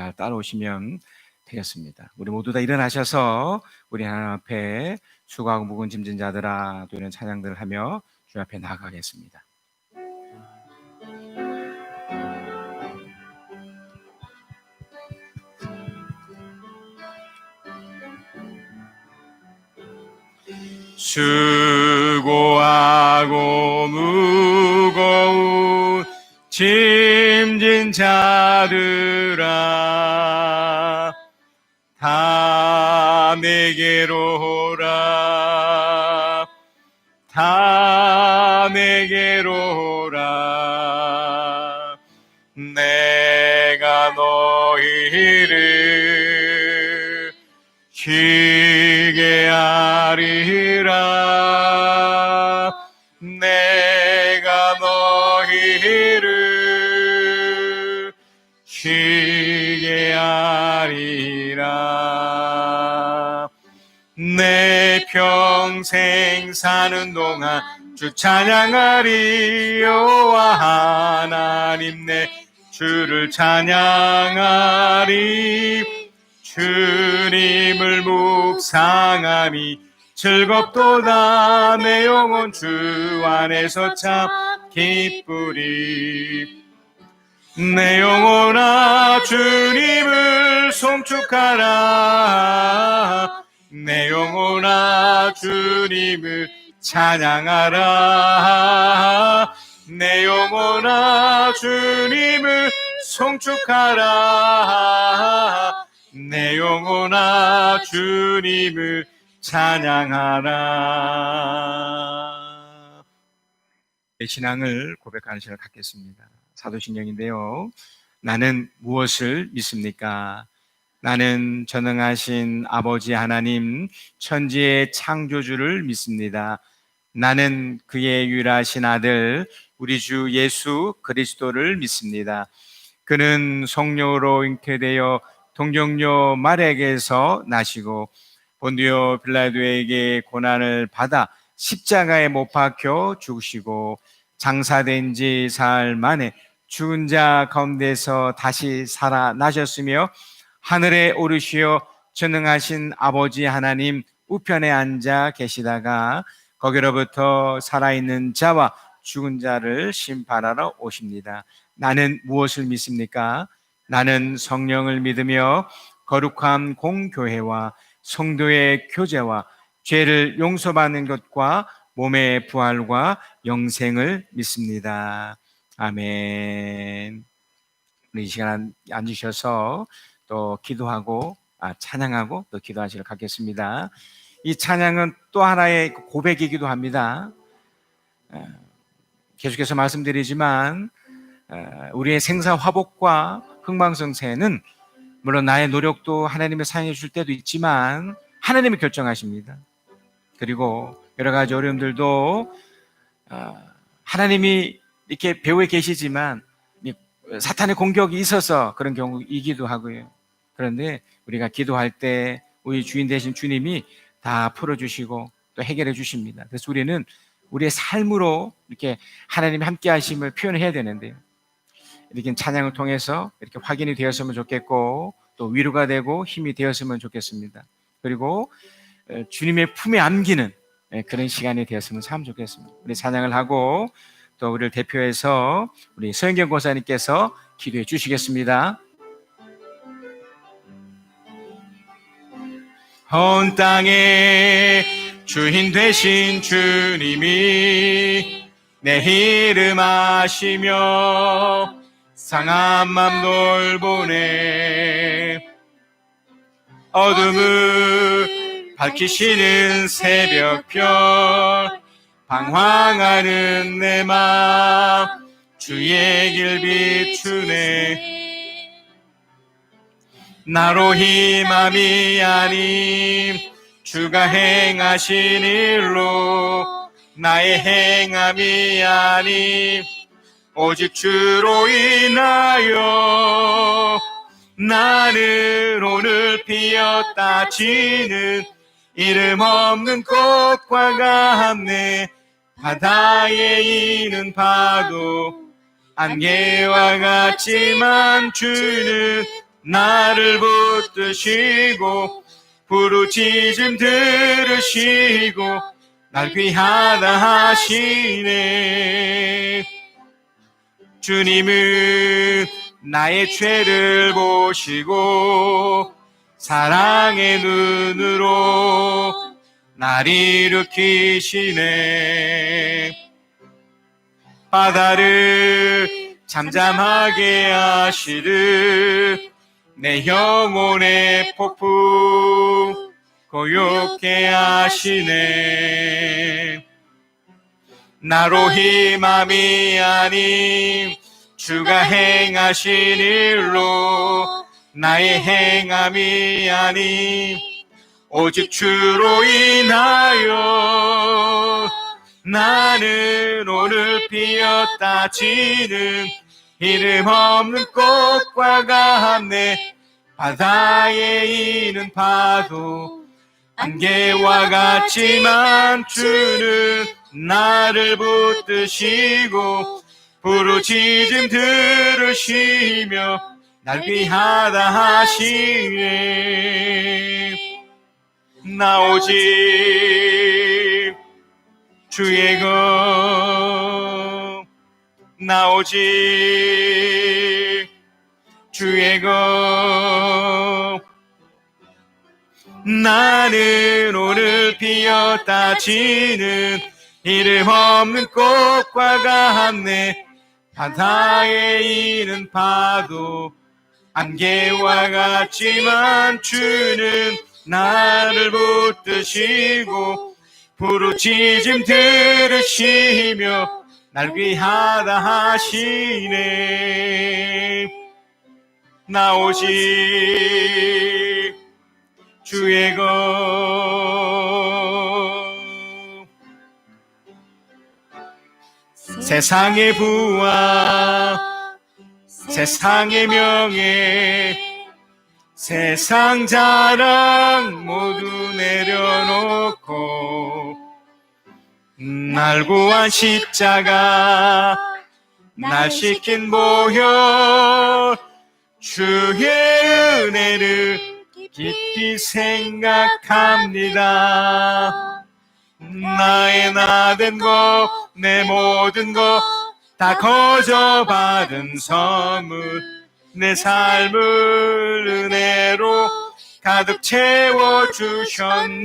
잘 따라오시면 되겠습니다. 우리 모두 다 일어나셔서 우리 하나님 앞에 수고하고 무거운 짐진 자들아, 또 이런 찬양들을 하며 주 앞에 나아가겠습니다. 수고하고 무거운 짐진 자들아, 다 내게로 오라, 다 내게로 오라. 내가 너희를 쉬게 하리라. 내가 너희를 쉬게 하리라. 내 평생 사는 동안 주 찬양하리. 여호와 하나님 내 주를 찬양하리. 주님을 묵상하니 즐겁도다. 내 영혼 주 안에서 참 기쁘리. 내 영혼아 주님을 송축하라. 내 영혼아 주님을 찬양하라. 내 영혼아 주님을 송축하라. 내 영혼아 주님을 찬양하라. 내 신앙을 고백하는 시간을 갖겠습니다. 사도신경인데요. 나는 무엇을 믿습니까? 나는 전능하신 아버지 하나님, 천지의 창조주를 믿습니다. 나는 그의 유일하신 아들 우리 주 예수 그리스도를 믿습니다. 그는 성령으로 잉태되어 동정녀 마리아에게서 나시고 본디오 빌라도에게 고난을 받아 십자가에 못 박혀 죽으시고 장사된 지 사흘 만에 죽은 자 가운데서 다시 살아나셨으며 하늘에 오르시어 전능하신 아버지 하나님 우편에 앉아 계시다가 거기로부터 살아있는 자와 죽은 자를 심판하러 오십니다. 나는 무엇을 믿습니까? 나는 성령을 믿으며 거룩한 공교회와 성도의 교제와 죄를 용서받는 것과 몸의 부활과 영생을 믿습니다. 아멘. 우리 이 시간 앉으셔서 또 기도하고 찬양하고 또 기도하시러 가겠습니다. 이 찬양은 또 하나의 고백이기도 합니다. 계속해서 말씀드리지만 우리의 생사화복과 흥망성쇠는 물론 나의 노력도 하나님이 사용해 줄 때도 있지만 하나님이 결정하십니다. 그리고 여러 가지 어려움들도 하나님이 이렇게 배후에 계시지만 사탄의 공격이 있어서 그런 경우이기도 하고요. 그런데 우리가 기도할 때 우리 주인 되신 주님이 다 풀어주시고 또 해결해 주십니다. 그래서 우리는 우리의 삶으로 이렇게 하나님이 함께 하심을 표현해야 되는데요. 이렇게 찬양을 통해서 이렇게 확인이 되었으면 좋겠고 또 위로가 되고 힘이 되었으면 좋겠습니다. 그리고 주님의 품에 안기는 그런 시간이 되었으면 참 좋겠습니다. 우리 찬양을 하고 또 우리를 대표해서 우리 서영경 권사님께서 기도해 주시겠습니다. 온 땅에 주인 되신 주님이 내 이름 아시며 상한 맘 돌보네. 어둠을 밝히시는 새벽별 방황하는 내 맘 주의 길 비추네. 나로 힘함이 아님 주가 행하신 일로 나의 행함이 아님 오직 주로 인하여 나는 오늘 피었다 지는 이름 없는 꽃과 같네. 바다에 있는 파도 안개와 같지만 주는 나를 붙드시고 부르짖음 들으시고 날 귀하다 하시네. 주님은 나의 죄를 보시고 사랑의 눈으로 날 일으키시네. 바다를 잠잠하게 하시듯 내 영혼의 폭풍 고요케 하시네. 나로 힘함이 아님 주가 행하신 일로 나의 행함이 아님 오직 주로 인하여 나는 오늘 피었다 지는 이름 없는 꽃과 같네. 바다에 있는 파도 안개와 같지만 주는 나를 붙드시고 부르짖음 들으시며 날 귀하다 하시네. 나 오직 주의 것, 나 오직 주의 것. 나는 오늘 피었다 지는 이름 없는 꽃과 같네. 바다에 있는 파도 안개와 같지만 주는 나를 붙드시고 부르짖음 들으시며 날 귀하다 하시네. 나 오직 주의 것. 세상의 부와 세상의 명예 세상 자랑 모두 내려놓고 날 구한 십자가 날 씻긴 보혈 주의 은혜를 깊이 생각합니다. 나의 나 된 것 내 모든 것 다 거저 받은 선물 내 삶을 은혜로 가득 채워주셨네.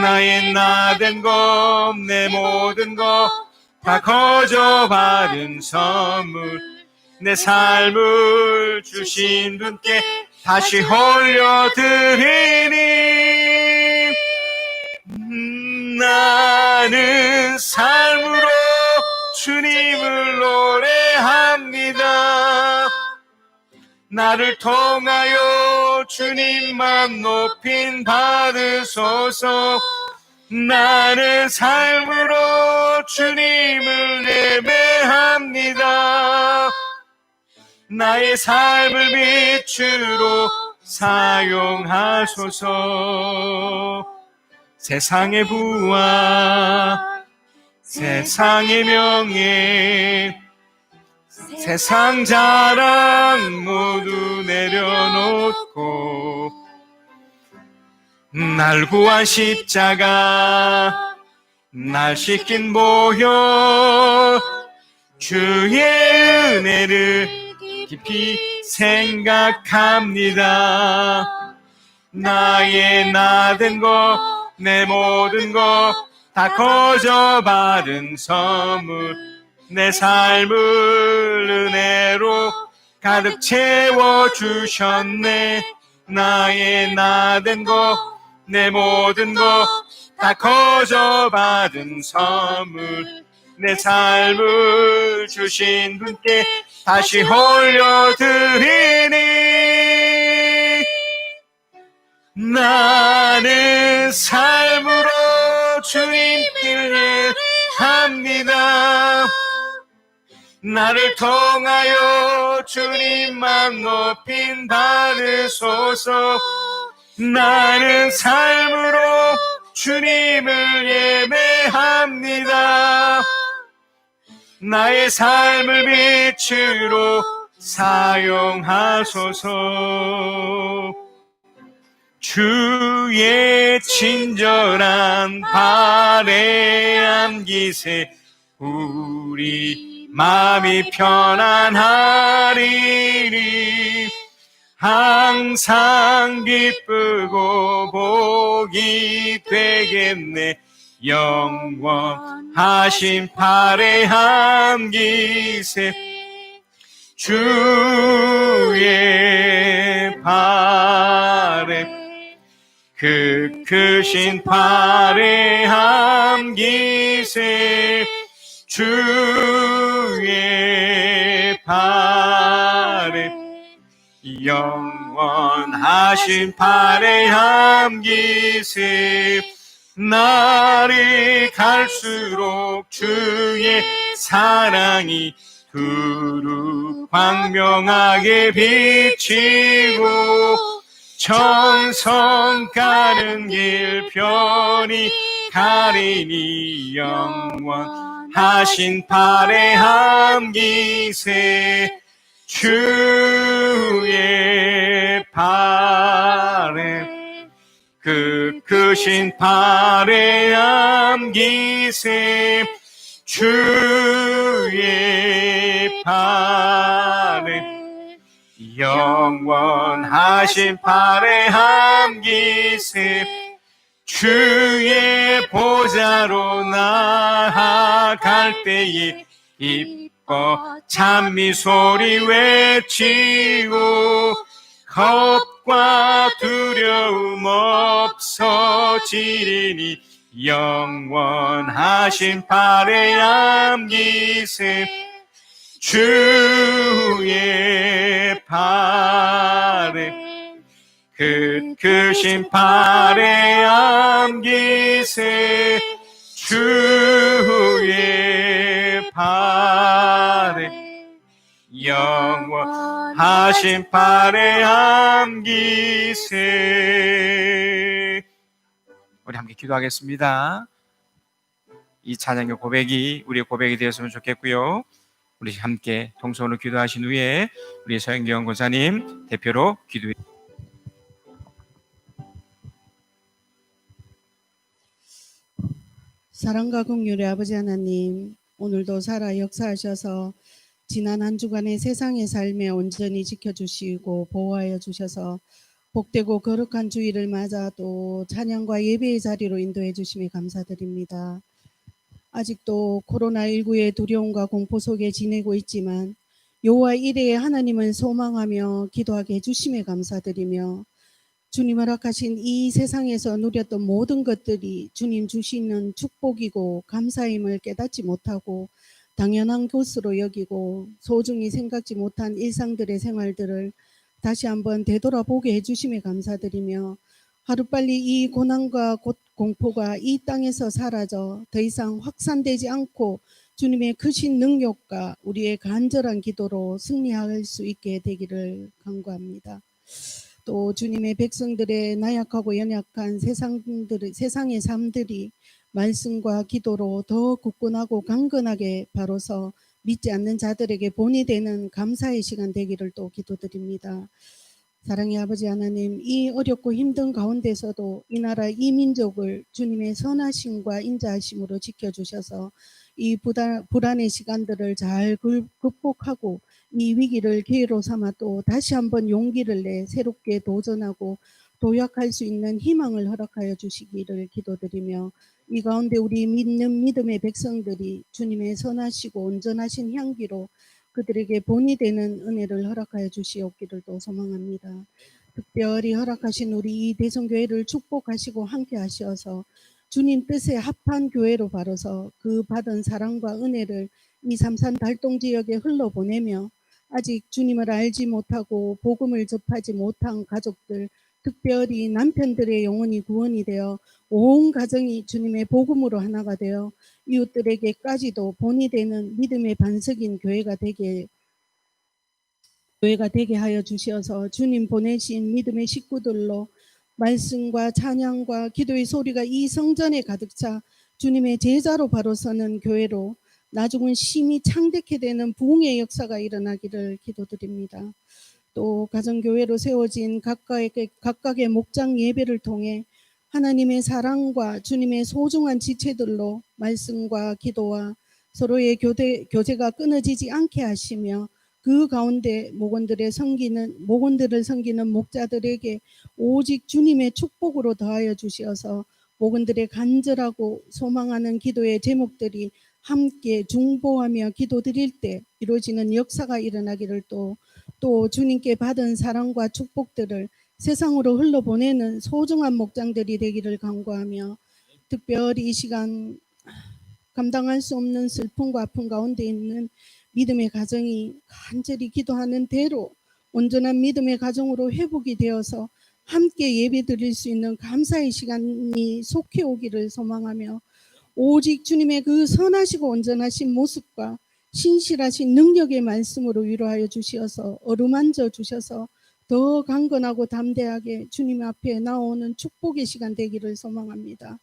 나의 나 된 것 내 모든 것 다 거저 받은 선물 내 삶을 주신 분께 다시 올려드리니 나는 삶으로 주님을 노래합니다. 나를 통하여 주님만 높임 받으소서. 나는 삶으로 주님을 예배합니다. 나의 삶을 빛으로 사용하소서. 세상의 부와 세상의 명예 세상 자랑 모두 내려놓고 날 구한 십자가 날 씻긴 보혈 주의 은혜를 깊이 생각합니다. 나의 나 된 것 내 모든 것 다 거저 받은 선물 내 삶을 은혜로 가득 채워주셨네. 나의 나 된 것 내 모든 것 다 거저 받은 선물 내 삶을 주신 분께 다시 올려드리니 나는 삶으로 주님께 예배합니다. 나를 통하여 주님만 높임 받으소서. 나는 삶으로 주님을 예배합니다. 나의 삶을 빛으로 사용하소서. 주의 친절한 발에 안기세 우리 마음이 편안하리니 항상 기쁘고 복이 되겠네. 영원하신 팔에 안기세 주의 팔에 그 크신 팔에 안기세 주의 팔에 영원하신 팔에 안기세 날이 갈수록 주의 사랑이 두루 광명하게 비치고 천성 가는 길 편히 가리니 영원하신 팔에 안기세 주의 팔에 그 크신 팔에 안기세 주의 팔에 영원하신 팔에 안기세 주의 보좌로 나아갈 때에 기뻐 찬미 소리 외치고 겁과 두려움 없어지리니 영원하신 팔에 안기세 주의 팔에 그 크신 팔에 안기세 주의 팔에 영원하신 팔에 안기세. 우리 함께 기도하겠습니다. 이 찬양의 고백이 우리의 고백이 되었으면 좋겠고요. 우리 함께 동성으로 기도하신 후에 우리 서영경 권사님 대표로 기도해. 사랑과 긍휼의 아버지 하나님, 오늘도 살아 역사하셔서 지난 한 주간의 세상의 삶에 온전히 지켜주시고 보호하여 주셔서 복되고 거룩한 주일을 맞아 또 찬양과 예배의 자리로 인도해 주심에 감사드립니다. 아직도 코로나19의 두려움과 공포 속에 지내고 있지만 여호와 이레의 하나님을 소망하며 기도하게 해주심에 감사드리며 주님 허락하신 이 세상에서 누렸던 모든 것들이 주님 주시는 축복이고 감사임을 깨닫지 못하고 당연한 것으로 여기고 소중히 생각지 못한 일상들의 생활들을 다시 한번 되돌아보게 해주심에 감사드리며 하루빨리 이 고난과 공포가 이 땅에서 사라져 더 이상 확산되지 않고 주님의 크신 능력과 우리의 간절한 기도로 승리할 수 있게 되기를 간구합니다. 또 주님의 백성들의 나약하고 연약한 세상의 삶들이 말씀과 기도로 더 굳건하고 강건하게 바로서 믿지 않는 자들에게 본이 되는 감사의 시간 되기를 또 기도드립니다. 사랑의 아버지 하나님, 이 어렵고 힘든 가운데서도 이 나라 이 민족을 주님의 선하심과 인자하심으로 지켜주셔서 이 불안의 시간들을 잘 극복하고 이 위기를 기회로 삼아 또 다시 한번 용기를 내 새롭게 도전하고 도약할 수 있는 희망을 허락하여 주시기를 기도드리며 이 가운데 우리 믿는 믿음의 백성들이 주님의 선하시고 온전하신 향기로 그들에게 본이 되는 은혜를 허락하여 주시옵기를 또 소망합니다. 특별히 허락하신 우리 이 대성교회를 축복하시고 함께 하셔서 주님 뜻에 합한 교회로 바로서 그 받은 사랑과 은혜를 이 삼산 달동 지역에 흘러보내며 아직 주님을 알지 못하고 복음을 접하지 못한 가족들, 특별히 남편들의 영혼이 구원이 되어 온 가정이 주님의 복음으로 하나가 되어 이웃들에게까지도 본이 되는 믿음의 반석인 교회가 되게 하여 주시어서 주님 보내신 믿음의 식구들로 말씀과 찬양과 기도의 소리가 이 성전에 가득 차 주님의 제자로 바로 서는 교회로 나중은 심히 창대케 되는 부흥의 역사가 일어나기를 기도드립니다. 또 가정교회로 세워진 각각의 목장 예배를 통해 하나님의 사랑과 주님의 소중한 지체들로 말씀과 기도와 서로의 교제가 끊어지지 않게 하시며 그 가운데 목원들을 섬기는 목자들에게 오직 주님의 축복으로 더하여 주시어서 목원들의 간절하고 소망하는 기도의 제목들이 함께 중보하며 기도드릴 때 이루어지는 역사가 일어나기를 또 주님께 받은 사랑과 축복들을 세상으로 흘러보내는 소중한 목장들이 되기를 간구하며 특별히 이 시간 감당할 수 없는 슬픔과 아픔 가운데 있는 믿음의 가정이 간절히 기도하는 대로 온전한 믿음의 가정으로 회복이 되어서 함께 예배드릴 수 있는 감사의 시간이 속히 오기를 소망하며 오직 주님의 그 선하시고 온전하신 모습과 신실하신 능력의 말씀으로 위로하여 주시어서 어루만져 주셔서 더 강건하고 담대하게 주님 앞에 나오는 축복의 시간 되기를 소망합니다.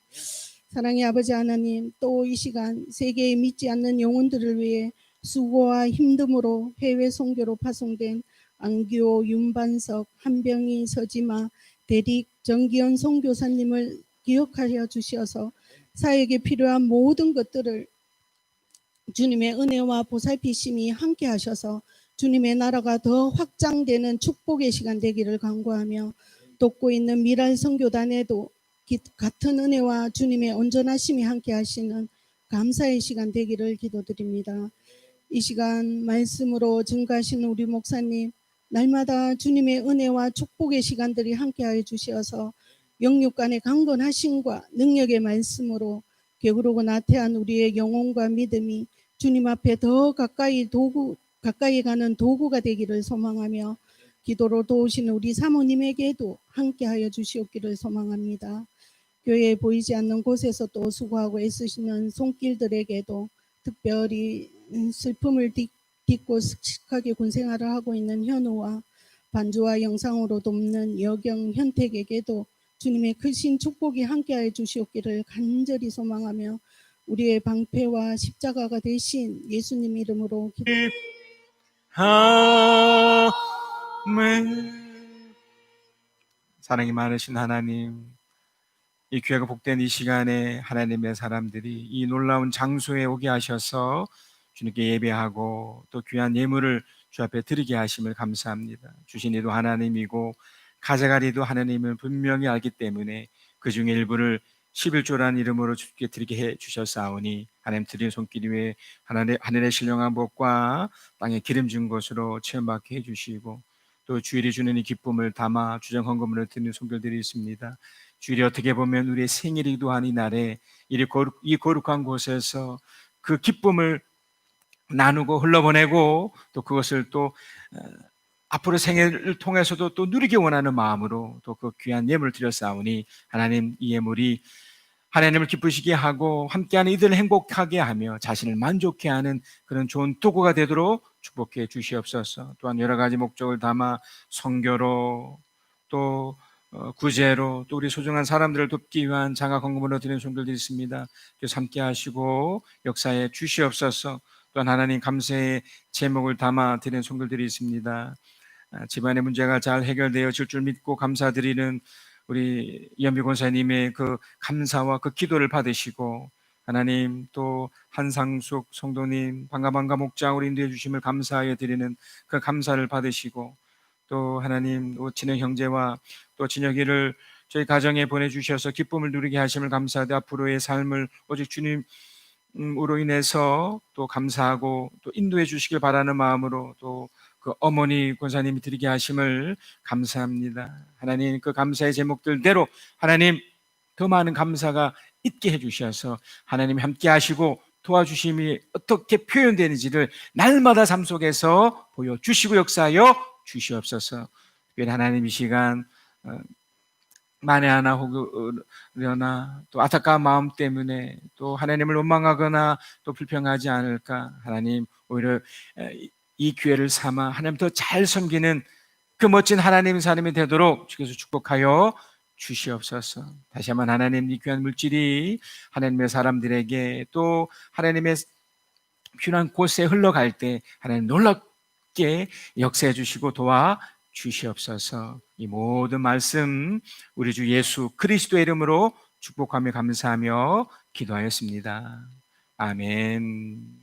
사랑의 아버지 하나님, 또 이 시간 세계에 믿지 않는 영혼들을 위해 수고와 힘듦으로 해외 선교로 파송된 안규호, 윤반석, 한병희, 서지마, 대릭, 정기현 선교사님을 기억하여 주시어서 사역에 필요한 모든 것들을 주님의 은혜와 보살피심이 함께 하셔서 주님의 나라가 더 확장되는 축복의 시간 되기를 간구하며 돕고 있는 미랄 선교단에도 같은 은혜와 주님의 온전하심이 함께 하시는 감사의 시간 되기를 기도드립니다. 이 시간 말씀으로 증거하시는 우리 목사님, 날마다 주님의 은혜와 축복의 시간들이 함께하여 주시어서 영육간의 강건하심과 능력의 말씀으로 게으르고 나태한 우리의 영혼과 믿음이 주님 앞에 더 가까이 가는 도구가 되기를 소망하며 기도로 도우시는 우리 사모님에게도 함께하여 주시옵기를 소망합니다. 교회에 보이지 않는 곳에서 또 수고하고 애쓰시는 손길들에게도 특별히 슬픔을 딛고 씩씩하게 군생활을 하고 있는 현우와 반주와 영상으로 돕는 여경 현택에게도 주님의 크신 축복이 함께하여 주시옵기를 간절히 소망하며 우리의 방패와 십자가가 되신 예수님 이름으로 기도합니다. 아멘. 사랑이 많으신 하나님, 이 교회가 복된 이 시간에 하나님의 사람들이 이 놀라운 장소에 오게 하셔서 주님께 예배하고 또 귀한 예물을 주 앞에 드리게 하심을 감사합니다. 주신 이도 하나님이고 가져갈 이도 하나님을 분명히 알기 때문에 그 중에 일부를 11조라는 이름으로 주께 드리게 해 주셨사오니 하나님 드린 손길 위에 하늘의 신령한 복과 땅에 기름진 것으로 체험받게 해주시고 또 주일이 주는 이 기쁨을 담아 주정 헌금으로 드리는 손길들이 있습니다. 주일이 어떻게 보면 우리의 생일이기도 한 이 날에 이 거룩한 곳에서 그 기쁨을 나누고 흘러보내고 또 그것을 또 앞으로 생애를 통해서도 또 누리기 원하는 마음으로 또 그 귀한 예물을 드렸사오니 하나님 이 예물이 하나님을 기쁘시게 하고 함께하는 이들을 행복하게 하며 자신을 만족해 하는 그런 좋은 도구가 되도록 축복해 주시옵소서. 또한 여러 가지 목적을 담아 선교로 또 구제로 또 우리 소중한 사람들을 돕기 위한 장학 헌금으로 드리는 손들도 있습니다. 그래서 함께 하시고 역사에 주시옵소서. 또한 하나님 감사의 제목을 담아 드리는 손들들이 있습니다. 집안의 문제가 잘 해결되어질 줄 믿고 감사드리는 우리 이현미 권사님의 그 감사와 그 기도를 받으시고 하나님 또 한상숙 성도님 반가 목장으로 인도해 주심을 감사하여 드리는 그 감사를 받으시고 또 하나님 또 진영 형제와 또 진혁이를 저희 가정에 보내주셔서 기쁨을 누리게 하심을 감사하되 앞으로의 삶을 오직 주님으로 인해서 또 감사하고 또 인도해 주시길 바라는 마음으로 또 그 어머니 권사님이 드리게 하심을 감사합니다. 하나님 그 감사의 제목들대로 하나님 더 많은 감사가 있게 해주셔서 하나님 함께 하시고 도와주심이 어떻게 표현되는지를 날마다 삶 속에서 보여주시고 역사하여 주시옵소서. 특별히 하나님 이 시간 만에 하나 혹으려나 또 안타까운 마음 때문에 또 하나님을 원망하거나 또 불평하지 않을까 하나님 오히려 이 기회를 삼아 하나님 더 잘 섬기는 그 멋진 하나님 사람이 되도록 주께서 축복하여 주시옵소서. 다시 한번 하나님 이 귀한 물질이 하나님의 사람들에게 또 하나님의 필요한 곳에 흘러갈 때 하나님 놀랍게 역사해 주시고 도와 주시옵소서. 이 모든 말씀 우리 주 예수 그리스도의 이름으로 축복하며 감사하며 기도하였습니다. 아멘.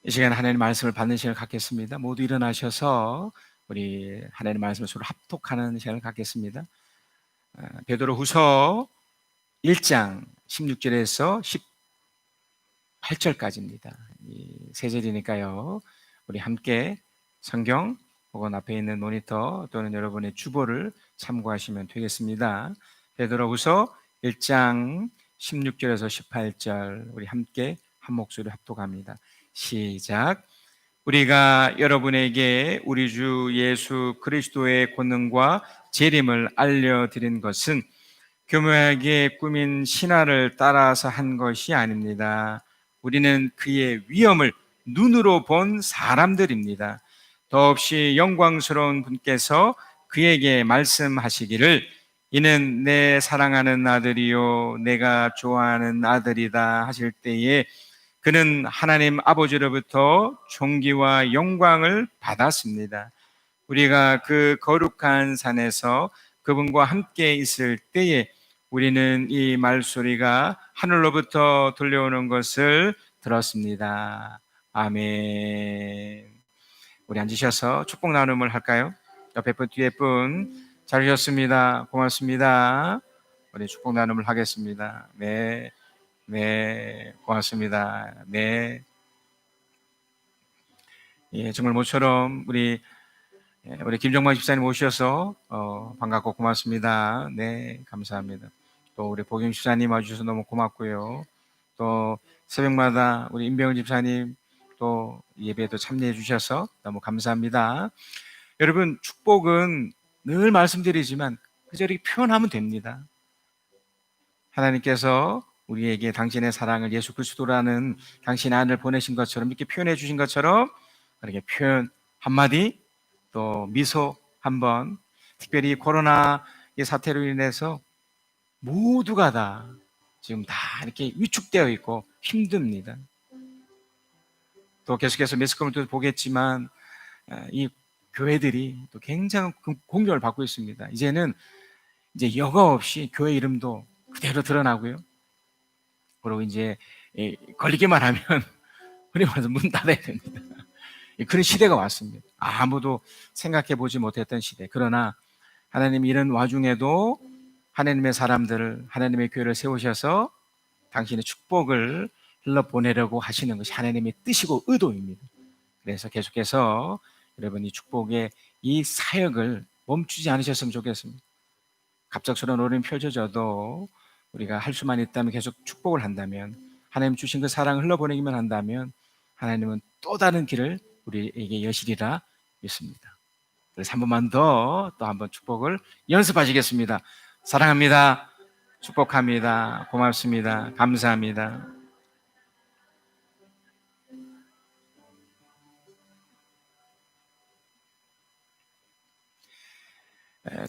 이 시간 하나님의 말씀을 받는 시간을 갖겠습니다. 모두 일어나셔서 우리 하나님의 말씀을 서로 합독하는 시간을 갖겠습니다. 베드로후서 1장 16절에서 18절까지입니다. 세 절이니까요. 우리 함께 성경 혹은 앞에 있는 모니터 또는 여러분의 주보를 참고하시면 되겠습니다. 베드로후서 1장 16절에서 18절 우리 함께 한 목소리 합독합니다. 시작. 우리가 여러분에게 우리 주 예수 그리스도의 권능과 재림을 알려드린 것은 교묘하게 꾸민 신화를 따라서 한 것이 아닙니다. 우리는 그의 위엄을 눈으로 본 사람들입니다. 더없이 영광스러운 분께서 그에게 말씀하시기를 이는 내 사랑하는 아들이요 내가 좋아하는 아들이다 하실 때에 그는 하나님 아버지로부터 존귀와 영광을 받았습니다. 우리가 그 거룩한 산에서 그분과 함께 있을 때에 우리는 이 말소리가 하늘로부터 들려오는 것을 들었습니다. 아멘. 우리 앉으셔서 축복 나눔을 할까요? 옆에 분, 뒤에 분 잘하셨습니다. 고맙습니다. 우리 축복 나눔을 하겠습니다. 네. 네, 고맙습니다. 네. 예, 정말 모처럼 우리 김정만 집사님 오셔서 반갑고 고맙습니다. 네, 감사합니다. 또 우리 복영 집사님 와주셔서 너무 고맙고요. 또 새벽마다 우리 임병훈 집사님 또 예배도 참여해 주셔서 너무 감사합니다. 여러분, 축복은 늘 말씀드리지만 그저 이렇게 표현하면 됩니다. 하나님께서 우리에게 당신의 사랑을 예수 그리스도라는 당신의 아들을 보내신 것처럼 이렇게 표현해 주신 것처럼 이렇게 표현 한마디 또 미소 한번, 특별히 코로나 사태로 인해서 모두가 다 지금 다 이렇게 위축되어 있고 힘듭니다. 또 계속해서 매스컴을 보겠지만 이 교회들이 또 굉장한 공격을 받고 있습니다. 이제는 이제 여과 없이 교회 이름도 그대로 드러나고요. 그리고 이제 걸리기만 하면 흔히 말해서 문 닫아야 됩니다. 그런 시대가 왔습니다. 아무도 생각해 보지 못했던 시대. 그러나 하나님이 이런 와중에도 하나님의 사람들을, 하나님의 교회를 세우셔서 당신의 축복을 흘러보내려고 하시는 것이 하나님의 뜻이고 의도입니다. 그래서 계속해서 여러분이 축복의 이 사역을 멈추지 않으셨으면 좋겠습니다. 갑작스러운 어려움이 펼쳐져도 우리가 할 수만 있다면 계속 축복을 한다면, 하나님 주신 그 사랑을 흘러보내기만 한다면 하나님은 또 다른 길을 우리에게 여시리라 믿습니다. 그래서 한 번만 더 또 한번 축복을 연습하시겠습니다. 사랑합니다. 축복합니다. 고맙습니다. 감사합니다.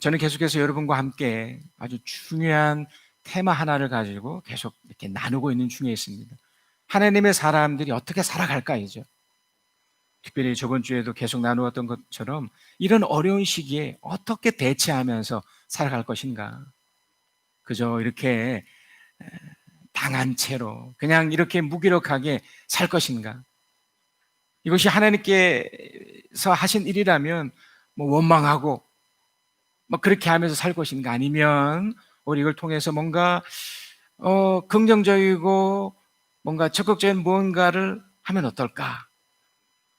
저는 계속해서 여러분과 함께 아주 중요한 테마 하나를 가지고 계속 이렇게 나누고 있는 중에 있습니다. 하나님의 사람들이 어떻게 살아갈까이죠. 특별히 저번 주에도 계속 나누었던 것처럼 이런 어려운 시기에 어떻게 대처하면서 살아갈 것인가. 그저 이렇게 당한 채로 그냥 이렇게 무기력하게 살 것인가. 이것이 하나님께서 하신 일이라면 뭐 원망하고 뭐 그렇게 하면서 살 것인가, 아니면 우리 이걸 통해서 뭔가 긍정적이고 뭔가 적극적인 무언가를 하면 어떨까?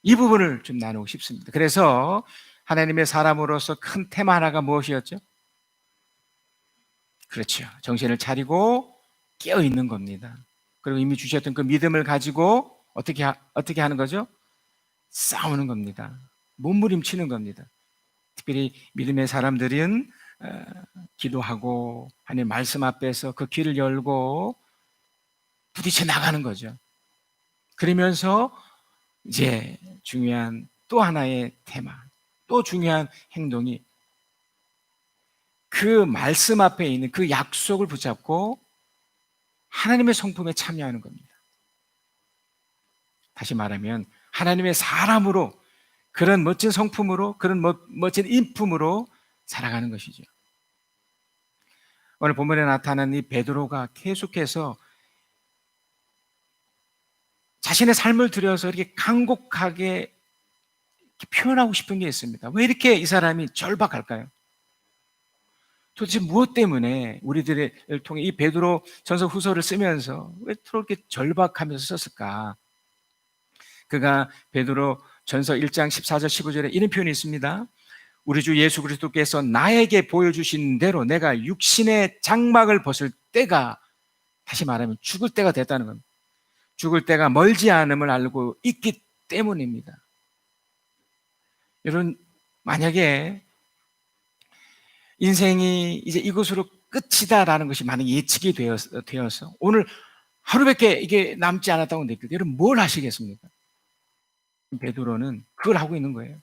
이 부분을 좀 나누고 싶습니다. 그래서 하나님의 사람으로서 큰 테마 하나가 무엇이었죠? 그렇죠. 정신을 차리고 깨어 있는 겁니다. 그리고 이미 주셨던 그 믿음을 가지고 어떻게 하는 거죠? 싸우는 겁니다. 몸부림치는 겁니다. 특별히 믿음의 사람들은 기도하고 하나님 말씀 앞에서 그 길을 열고 부딪혀 나가는 거죠. 그러면서 이제 중요한 또 하나의 테마, 또 중요한 행동이 그 말씀 앞에 있는 그 약속을 붙잡고 하나님의 성품에 참여하는 겁니다. 다시 말하면 하나님의 사람으로, 그런 멋진 성품으로, 그런 멋진 인품으로 살아가는 것이죠. 오늘 본문에 나타난 이 베드로가 계속해서 자신의 삶을 들여서 이렇게 간곡하게 이렇게 표현하고 싶은 게 있습니다. 왜 이렇게 이 사람이 절박할까요? 도대체 무엇 때문에 우리들을 통해 이 베드로 전서 후서를 쓰면서 왜 그렇게 절박하면서 썼을까? 그가 베드로 전서 1장 14절 15절에 이런 표현이 있습니다. 우리 주 예수 그리스도께서 나에게 보여주신 대로 내가 육신의 장막을 벗을 때가, 다시 말하면 죽을 때가 됐다는 겁니다. 죽을 때가 멀지 않음을 알고 있기 때문입니다. 여러분, 만약에 인생이 이제 이것으로 끝이다라는 것이 만약 예측이 되어서 오늘 하루밖에 이게 남지 않았다고 느낄 때 여러분 뭘 하시겠습니까? 베드로는 그걸 하고 있는 거예요.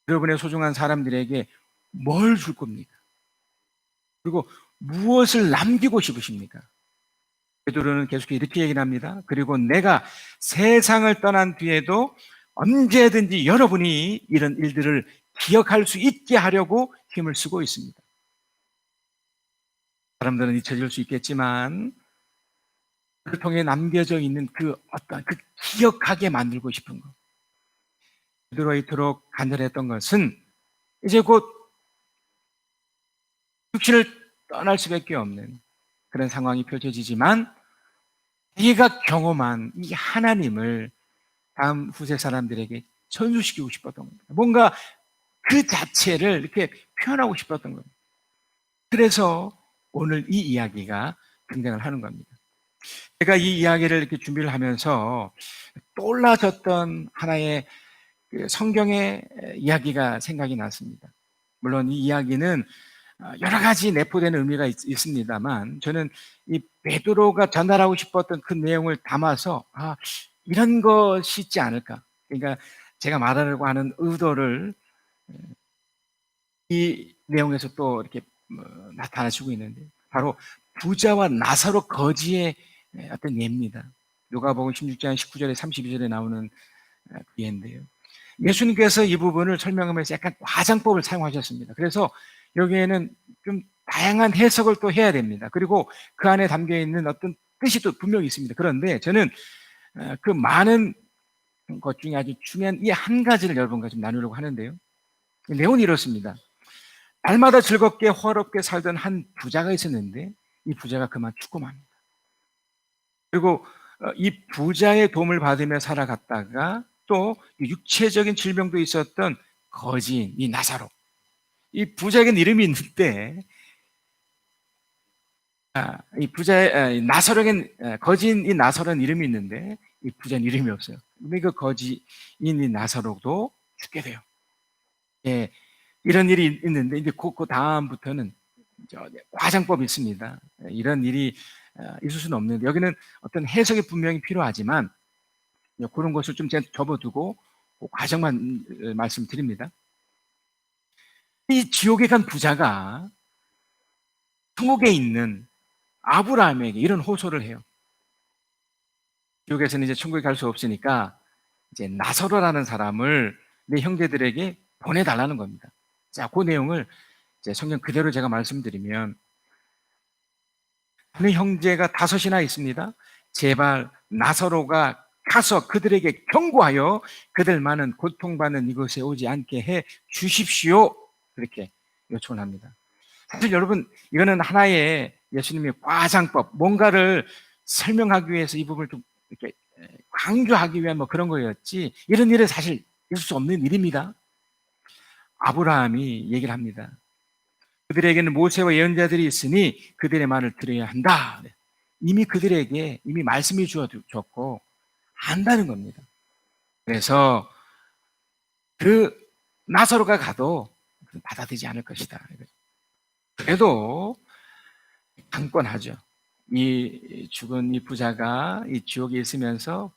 여러분의 소중한 사람들에게 뭘 줄 겁니까? 그리고 무엇을 남기고 싶으십니까? 베드로는 계속 이렇게 얘기를 합니다. 그리고 내가 세상을 떠난 뒤에도 언제든지 여러분이 이런 일들을 기억할 수 있게 하려고 힘을 쓰고 있습니다. 사람들은 잊혀질 수 있겠지만 그를 통해 남겨져 있는 그 어떤 그 기억하게 만들고 싶은 것. 베드로가 이토록 간절했던 것은 이제 곧 육신을 떠날 수밖에 없는 그런 상황이 펼쳐지지만 자기가 경험한 이 하나님을 다음 후세 사람들에게 전수시키고 싶었던 겁니다. 뭔가 그 자체를 이렇게 표현하고 싶었던 겁니다. 그래서 오늘 이 이야기가 등장을 하는 겁니다. 제가 이 이야기를 이렇게 준비를 하면서 떠올라졌던 하나의 그 성경의 이야기가 생각이 났습니다. 물론 이 이야기는 여러 가지 내포되는 의미가 있습니다만 저는 이 베드로가 전달하고 싶었던 그 내용을 담아서 이런 것이 있지 않을까. 그러니까 제가 말하려고 하는 의도를 이 내용에서 또 이렇게 나타나시고 있는데 바로 부자와 나사로 거지의 어떤 예입니다. 누가복음 16장 19절에 32절에 나오는 그 예인데요. 예수님께서 이 부분을 설명하면서 약간 과장법을 사용하셨습니다. 그래서 여기에는 좀 다양한 해석을 또 해야 됩니다. 그리고 그 안에 담겨 있는 어떤 뜻이 또 분명히 있습니다. 그런데 저는 그 많은 것 중에 아주 중요한 이 한 가지를 여러분과 좀 나누려고 하는데요. 내용은 이렇습니다. 날마다 즐겁게 화롭게 살던 한 부자가 있었는데 이 부자가 그만 죽고 맙니다. 그리고 이 부자의 도움을 받으며 살아갔다가 또 육체적인 질병도 있었던 거지인 이 나사로, 이 부자에겐 이름이 있는데 이 부자의 나사로에겐 거지인 이 나사로는 이름이 있는데 이 부자는 이름이 없어요. 근데 그 거지인 이 나사로도 죽게 돼요. 예, 이런 일이 있는데 이제 그 다음부터는 과장법이 있습니다. 이런 일이 있을 수는 없는데 여기는 어떤 해석이 분명히 필요하지만 그런 것을 좀 제가 접어두고 그 과정만 말씀드립니다. 이 지옥에 간 부자가 천국에 있는 아브라함에게 이런 호소를 해요. 지옥에서는 이제 천국에 갈 수 없으니까 이제 나사로라는 사람을 내 형제들에게 보내달라는 겁니다. 자, 그 내용을 이제 성경 그대로 제가 말씀드리면 그 형제가 5이나 있습니다. 제발 나사로가 가서 그들에게 경고하여 그들 많은 고통받는 이곳에 오지 않게 해 주십시오. 그렇게 요청을 합니다. 사실 여러분 이거는 하나의 예수님의 과장법, 뭔가를 설명하기 위해서 이 부분을 좀 이렇게 강조하기 위한 뭐 그런 거였지 이런 일은 사실 있을 수 없는 일입니다. 아브라함이 얘기를 합니다. 그들에게는 모세와 예언자들이 있으니 그들의 말을 들어야 한다. 이미 그들에게 이미 말씀이 주어졌고 안다는 겁니다. 그래서 그 나사로가 가도 받아들이지 않을 것이다. 그래도 강권하죠. 이 죽은 이 부자가 이 지옥에 있으면서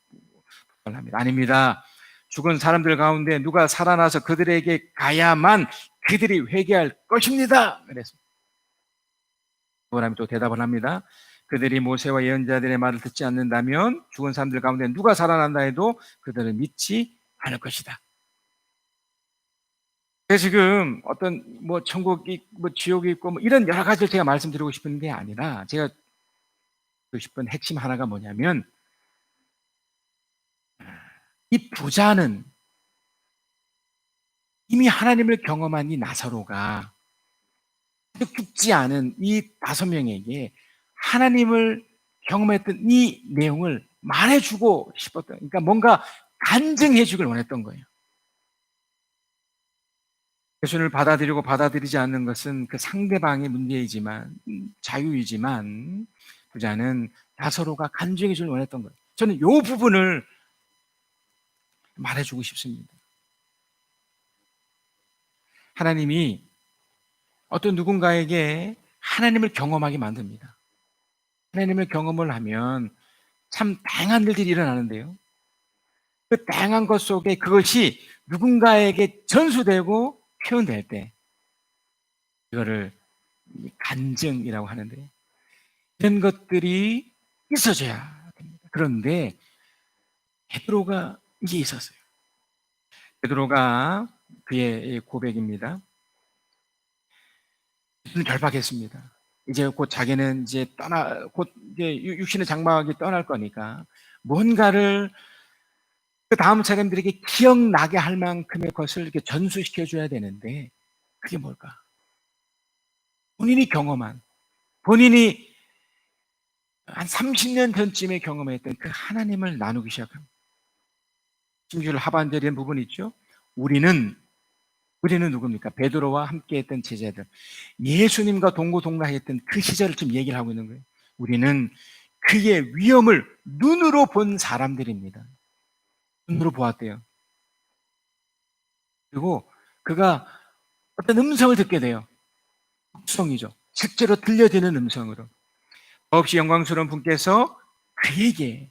합니다. 아닙니다. 죽은 사람들 가운데 누가 살아나서 그들에게 가야만 그들이 회개할 것입니다. 그래서 하나님이 또 대답을 합니다. 그들이 모세와 예언자들의 말을 듣지 않는다면 죽은 사람들 가운데 누가 살아난다 해도 그들은 믿지 않을 것이다. 그래서 지금 어떤 뭐 천국이 뭐 지옥이 있고 뭐 이런 여러 가지를 제가 말씀드리고 싶은 게 아니라 제가 드리고 싶은 핵심 하나가 뭐냐면 이 부자는 이미 하나님을 경험한 이 나사로가 죽지 않은 이 5명에게 하나님을 경험했던 이 내용을 말해주고 싶었던, 그러니까 뭔가 간증해 주길 원했던 거예요. 예수를 받아들이고 받아들이지 않는 것은 그 상대방의 문제이지만, 자유이지만 부자는 나사로가 간증해 주길 원했던 거예요. 저는 이 부분을 말해주고 싶습니다. 하나님이 어떤 누군가에게 하나님을 경험하게 만듭니다. 하나님을 경험을 하면 참 다양한 일들이 일어나는데요. 그 다양한 것 속에 그것이 누군가에게 전수되고 표현될 때 이거를 간증이라고 하는데, 이런 것들이 있어져야 됩니다. 그런데 베드로가 이게 있었어요. 베드로가 그의 고백입니다. 결박했습니다. 이제 곧 자기는 이제 곧 이제 육신의 장막이 떠날 거니까 뭔가를 그 다음 사람들에게 기억나게 할 만큼의 것을 이렇게 전수시켜 줘야 되는데, 그게 뭘까? 본인이 경험한, 본인이 한 30년 전쯤에 경험했던 그 하나님을 나누기 시작합니다. 16절 하반절에 이런 부분이 있죠. 우리는 누굽니까? 베드로와 함께 했던 제자들, 예수님과 동고동락했던 그 시절을 지금 얘기를 하고 있는 거예요. 우리는 그의 위엄을 눈으로 본 사람들입니다. 눈으로 보았대요. 그리고 그가 어떤 음성을 듣게 돼요. 음성이죠. 실제로 들려지는 음성으로. 없이 영광스러운 분께서 그에게,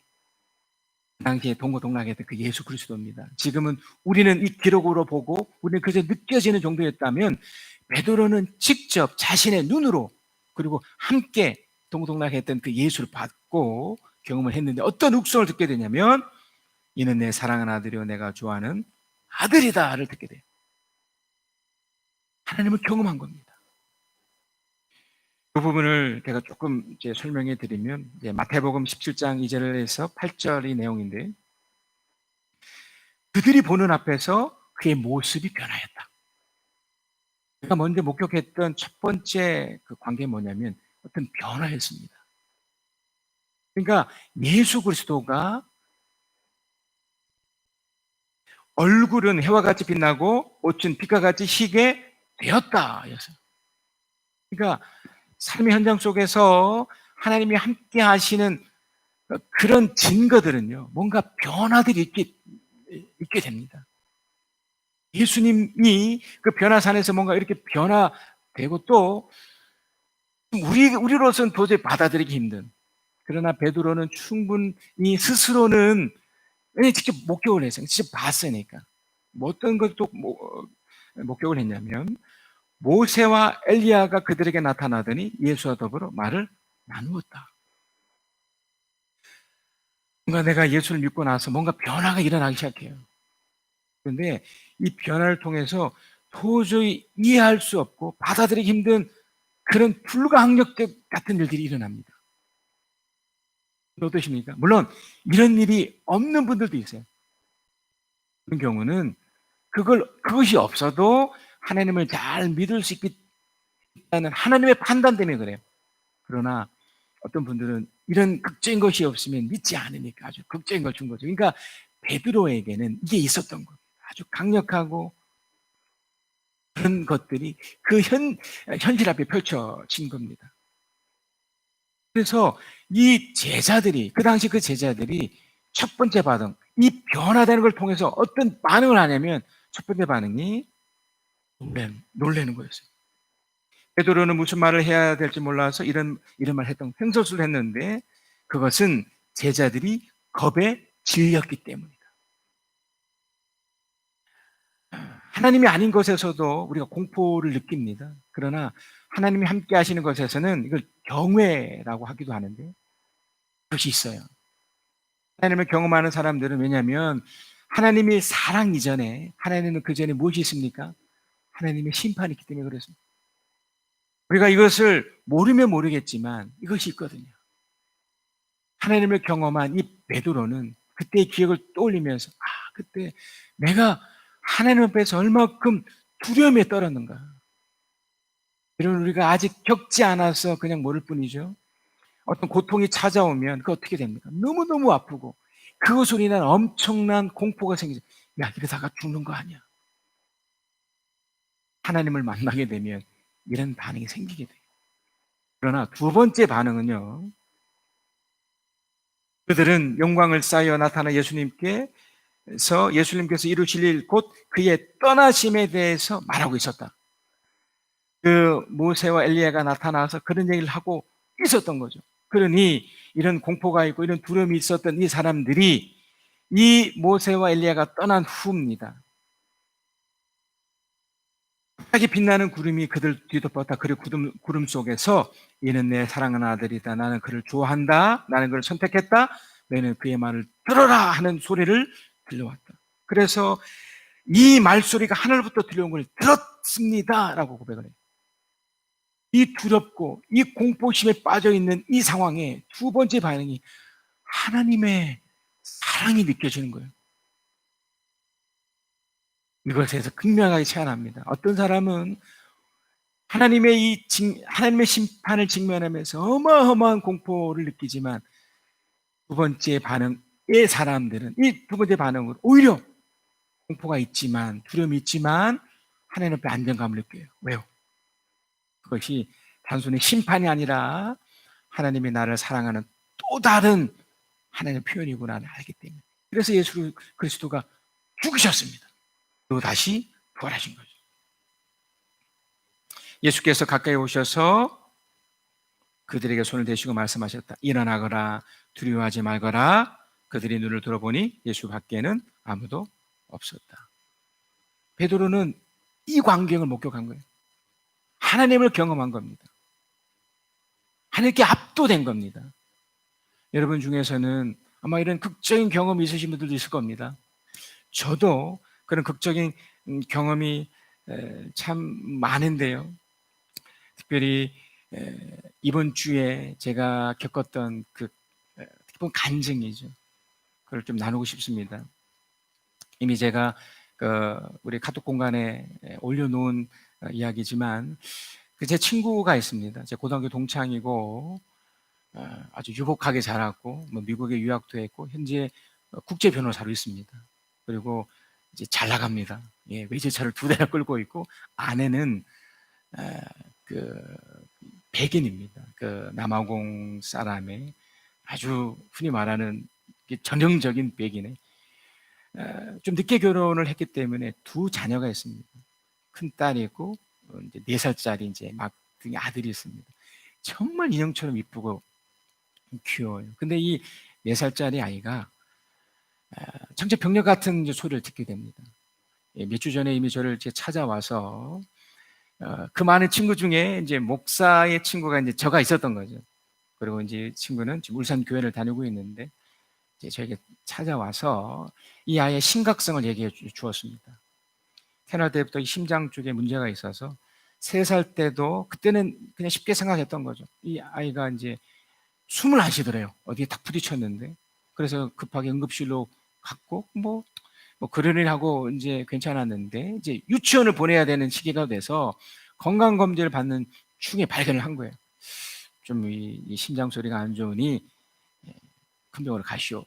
그 당시에 동고동락했던 그 예수 그리스도입니다. 지금은 우리는 이 기록으로 보고 우리는 그저 느껴지는 정도였다면, 베드로는 직접 자신의 눈으로 그리고 함께 동고동락했던 그 예수를 받고 경험을 했는데, 어떤 음성을 듣게 되냐면 이는 내 사랑하는 아들이요 내가 좋아하는 아들이다를 듣게 돼요. 하나님을 경험한 겁니다. 그 부분을 제가 조금 이제 설명해 드리면, 이제 마태복음 17장 2절에서 8절의 내용인데, 그들이 보는 앞에서 그의 모습이 변하였다. 제가 먼저 목격했던 첫 번째 그 관계는 뭐냐면 어떤 변화였습니다. 그러니까 예수 그리스도가 얼굴은 해와 같이 빛나고 옷은 빛과 같이 희게 되었다 였어요. 그러니까 삶의 현장 속에서 하나님이 함께 하시는 그런 증거들은요, 뭔가 변화들이 있게 됩니다. 예수님이 그 변화산에서 뭔가 이렇게 변화되고, 또 우리로서는 도저히 받아들이기 힘든, 그러나 베드로는 충분히 스스로는 직접 목격을 했어요. 직접 봤으니까. 뭐 어떤 것도 목격을 했냐면, 모세와 엘리야가 그들에게 나타나더니 예수와 더불어 말을 나누었다. 뭔가 내가 예수를 믿고 나서 뭔가 변화가 일어나기 시작해요. 그런데 이 변화를 통해서 도저히 이해할 수 없고 받아들이기 힘든 그런 불가항력적 같은 일들이 일어납니다. 어떠십니까? 물론 이런 일이 없는 분들도 있어요. 그런 경우는 그것이 없어도 하나님을 잘 믿을 수 있다는 하나님의 판단 때문에 그래요. 그러나 어떤 분들은 이런 극적인 것이 없으면 믿지 않으니까 아주 극적인 걸 준 거죠. 그러니까 베드로에게는 이게 있었던 거예요. 아주 강력하고 그런 것들이 그 현실 앞에 펼쳐진 겁니다. 그래서 이 제자들이, 그 당시 그 제자들이 첫 번째 받은 이 변화되는 걸 통해서 어떤 반응을 하냐면 첫 번째 반응이 놀래는 거였어요. 베드로는 무슨 말을 해야 될지 몰라서 이런 말 했던 횡설수를 했는데 그것은 제자들이 겁에 질렸기 때문이다. 하나님이 아닌 것에서도 우리가 공포를 느낍니다. 그러나 하나님이 함께 하시는 것에서는 이걸 경외라고 하기도 하는데 그것이 있어요. 하나님을 경험하는 사람들은 왜냐하면 하나님이 사랑 이전에 하나님은 그 전에 무엇이 있습니까? 하나님의 심판이 있기 때문에 그렇습니다. 우리가 이것을 모르면 모르겠지만 이것이 있거든요. 하나님을 경험한 이 베드로는 그때의 기억을 떠올리면서 그때 내가 하나님 앞에서 얼마큼 두려움에 떨었는가. 이런 우리가 아직 겪지 않아서 그냥 모를 뿐이죠. 어떤 고통이 찾아오면 그 어떻게 됩니까? 너무너무 아프고 그것으로 인한 엄청난 공포가 생기죠. 야, 이러다가 죽는 거 아니야. 하나님을 만나게 되면 이런 반응이 생기게 돼요. 그러나 두 번째 반응은요. 그들은 영광을 쌓여 나타나 예수님께서 예수님께서 이루실 일 곧 그의 떠나심에 대해서 말하고 있었다. 그 모세와 엘리야가 나타나서 그런 얘기를 하고 있었던 거죠. 그러니 이런 공포가 있고 이런 두려움이 있었던 이 사람들이 이 모세와 엘리야가 떠난 후입니다. 갑자기 빛나는 구름이 그들 뒤덮었다. 그리고 구름 속에서 이는 내 사랑하는 아들이다. 나는 그를 좋아한다. 나는 그를 선택했다. 너희는 그의 말을 들어라 하는 소리를 들려왔다. 그래서 이 말소리가 하늘부터 들려온 걸 들었습니다 라고 고백을 해요. 이 두렵고 이 공포심에 빠져있는 이 상황에 두 번째 반응이 하나님의 사랑이 느껴지는 거예요. 이것에서 극명하게 체환합니다. 어떤 사람은 하나님의 심판을 직면하면서 어마어마한 공포를 느끼지만 두 번째 반응의 사람들은 이 두 번째 반응으로 오히려 공포가 있지만 두려움이 있지만 하나님 앞에 안정감을 느껴요. 왜요? 그것이 단순히 심판이 아니라 하나님이 나를 사랑하는 또 다른 하나님의 표현이구나를 알기 때문에. 그래서 예수 그리스도가 죽으셨습니다. 또 다시 부활하신 거죠. 예수께서 가까이 오셔서 그들에게 손을 대시고 말씀하셨다. 일어나거라, 두려워하지 말거라. 그들이 눈을 들어보니 예수 밖에는 아무도 없었다. 베드로는 이 광경을 목격한 거예요. 하나님을 경험한 겁니다. 하나님께 압도된 겁니다. 여러분 중에서는 아마 이런 극적인 경험이 있으신 분들도 있을 겁니다. 저도 그런 극적인 경험이 참 많은데요. 특별히 이번 주에 제가 겪었던 그 특히 간증이죠. 그걸 좀 나누고 싶습니다. 이미 제가 우리 카톡 공간에 올려놓은 이야기지만 제 친구가 있습니다. 제 고등학교 동창이고 아주 유복하게 자랐고 미국에 유학도 했고 현재 국제 변호사로 있습니다. 그리고 이제 잘 나갑니다. 예, 외제차를 2대나 끌고 있고 아내는 그 백인입니다. 그 남아공 사람의 아주 흔히 말하는 전형적인 백인의 좀 늦게 결혼을 했기 때문에 두 자녀가 있습니다. 큰 딸이 있고 이제 4살짜리 이제 막둥이 아들이 있습니다. 정말 인형처럼 이쁘고 귀여워요. 근데 이 4살짜리 아이가 청체병력 같은 소리를 듣게 됩니다. 몇 주 전에 이미 저를 이제 찾아와서 그 많은 친구 중에 이제 목사의 친구가 이제 저가 있었던 거죠. 그리고 이제 친구는 지금 울산 교회를 다니고 있는데 이제 저에게 찾아와서 이 아이의 심각성을 얘기해 주었습니다. 태어날 때부터 이 심장 쪽에 문제가 있어서 3살 때도 그때는 그냥 쉽게 생각했던 거죠. 이 아이가 이제 숨을 안 쉬더래요. 어디에 딱 부딪혔는데. 그래서 급하게 응급실로 갔고 그러려니 하고 이제 괜찮았는데 이제 유치원을 보내야 되는 시기가 돼서 건강 검진을 받는 중에 발견을 한 거예요. 좀 이 심장 소리가 안 좋으니 큰 병원을 가시오.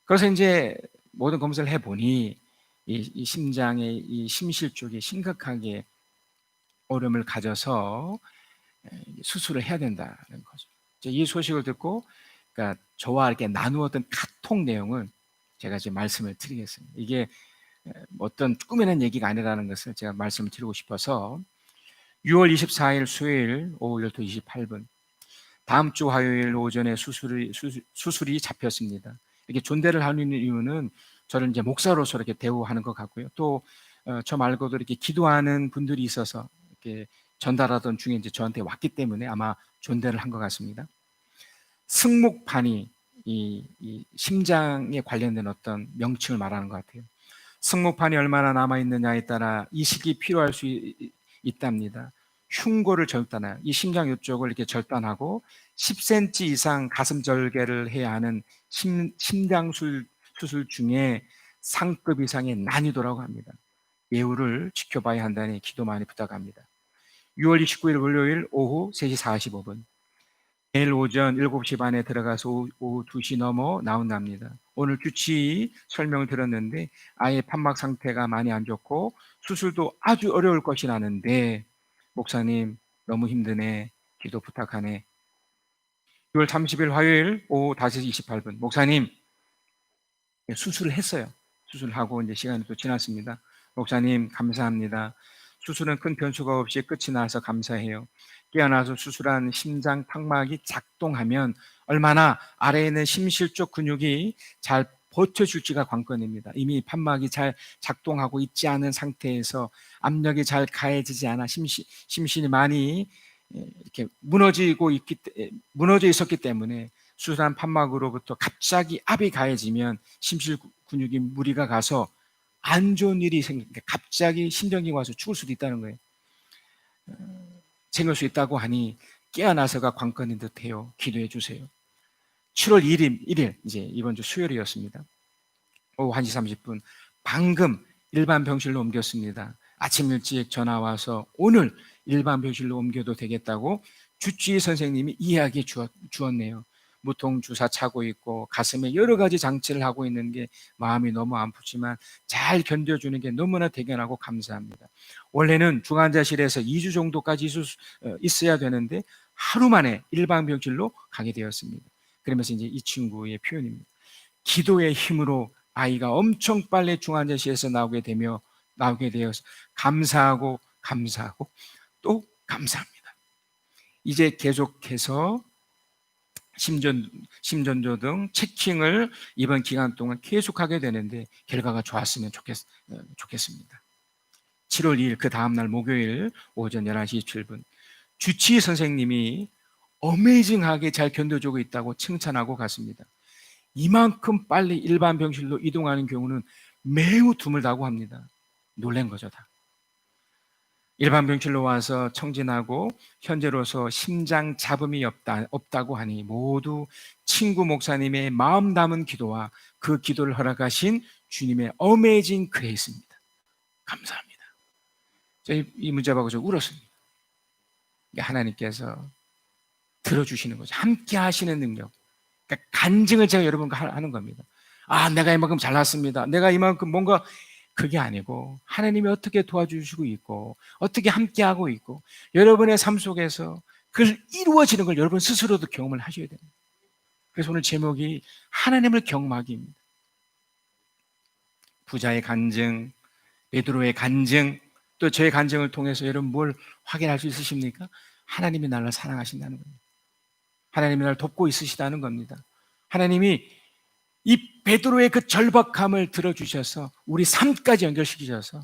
그래서 이제 모든 검사를 해보니 이 심장의 이 심실 쪽에 심각하게 어려움을 가져서 수술을 해야 된다는 거죠. 이 소식을 듣고 그러니까 저와 이렇게 나누었던 카톡 내용을 제가 이제 말씀을 드리겠습니다. 이게 어떤 꾸며낸 얘기가 아니라는 것을 제가 말씀을 드리고 싶어서 6월 24일 수요일 오후 12시 28분 다음 주 화요일 오전에 수술이 잡혔습니다. 이렇게 존대를 하는 이유는 저를 이제 목사로서 이렇게 대우하는 것 같고요. 또 저 말고도 이렇게 기도하는 분들이 있어서 이렇게 전달하던 중에 이제 저한테 왔기 때문에 아마 존대를 한 것 같습니다. 승목판이 이 심장에 관련된 어떤 명칭을 말하는 것 같아요. 승모판이 얼마나 남아있느냐에 따라 이식이 필요할 수 있답니다. 흉골을 절단해요. 이 심장 이쪽을 이렇게 절단하고 10cm 이상 가슴 절개를 해야 하는 심장 수술 중에 상급 이상의 난이도라고 합니다. 예우를 지켜봐야 한다니 기도 많이 부탁합니다. 6월 29일 월요일 오후 3시 45분 내일 오전 7시 반에 들어가서 오후 2시 넘어 나온답니다. 오늘 주치 설명을 들었는데 아예 판막 상태가 많이 안 좋고 수술도 아주 어려울 것이라는데 목사님 너무 힘드네. 기도 부탁하네. 6월 30일 화요일 오후 5시 28분 목사님 수술을 했어요. 수술을 하고 이제 시간이 또 지났습니다. 목사님 감사합니다. 수술은 큰 변수가 없이 끝이 나서 감사해요. 깨어나서 수술한 심장 판막이 작동하면 얼마나 아래에 있는 심실 쪽 근육이 잘 버텨줄지가 관건입니다. 이미 판막이 잘 작동하고 있지 않은 상태에서 압력이 잘 가해지지 않아 심신이 많이 이렇게 무너져 있었기 때문에 수술한 판막으로부터 갑자기 압이 가해지면 심실 근육이 무리가 가서 안 좋은 일이 생기니까 갑자기 심정이 와서 죽을 수도 있다는 거예요. 생길 수 있다고 하니 깨어나서가 관건인 듯해요. 기도해 주세요. 7월 1일 이제 이번 주 수요일이었습니다. 오후 1시 30분 방금 일반 병실로 옮겼습니다. 아침 일찍 전화 와서 오늘 일반 병실로 옮겨도 되겠다고 주치의 선생님이 이야기해 주었네요. 무통 주사 차고 있고 가슴에 여러 가지 장치를 하고 있는 게 마음이 너무 아프지만 잘 견뎌주는 게 너무나 대견하고 감사합니다. 원래는 중환자실에서 2주 정도까지 있어야 되는데 하루 만에 일반 병실로 가게 되었습니다. 그러면서 이제 이 친구의 표현입니다. 기도의 힘으로 아이가 엄청 빨리 중환자실에서 나오게 되어서 감사하고 또 감사합니다. 이제 계속해서 심전도 등 체킹을 이번 기간 동안 계속하게 되는데 결과가 좋았으면 좋겠습니다. 7월 2일 그 다음날 목요일 오전 11시 27분 주치의 선생님이 어메이징하게 잘 견뎌주고 있다고 칭찬하고 갔습니다. 이만큼 빨리 일반 병실로 이동하는 경우는 매우 드물다고 합니다. 놀란 거죠 다. 일반 병실로 와서 청진하고 현재로서 심장 잡음이 없다고 하니 모두 친구 목사님의 마음 담은 기도와 그 기도를 허락하신 주님의 어메이징 그레이스입니다. 감사합니다. 저희 이 문자 받고 저 울었습니다. 하나님께서 들어주시는 거죠. 함께 하시는 능력. 그러니까 간증을 제가 여러분과 하는 겁니다. 아, 내가 이만큼 잘났습니다. 내가 이만큼 뭔가 그게 아니고 하나님이 어떻게 도와주시고 있고 어떻게 함께하고 있고 여러분의 삶 속에서 그 이루어지는 걸 여러분 스스로도 경험을 하셔야 됩니다. 그래서 오늘 제목이 하나님을 경험하기입니다. 부자의 간증, 베드로의 간증, 또 저의 간증을 통해서 여러분 뭘 확인할 수 있으십니까? 하나님이 나를 사랑하신다는 겁니다. 하나님이 나를 돕고 있으시다는 겁니다. 하나님이 이 베드로의 그 절박함을 들어주셔서 우리 삶까지 연결시키셔서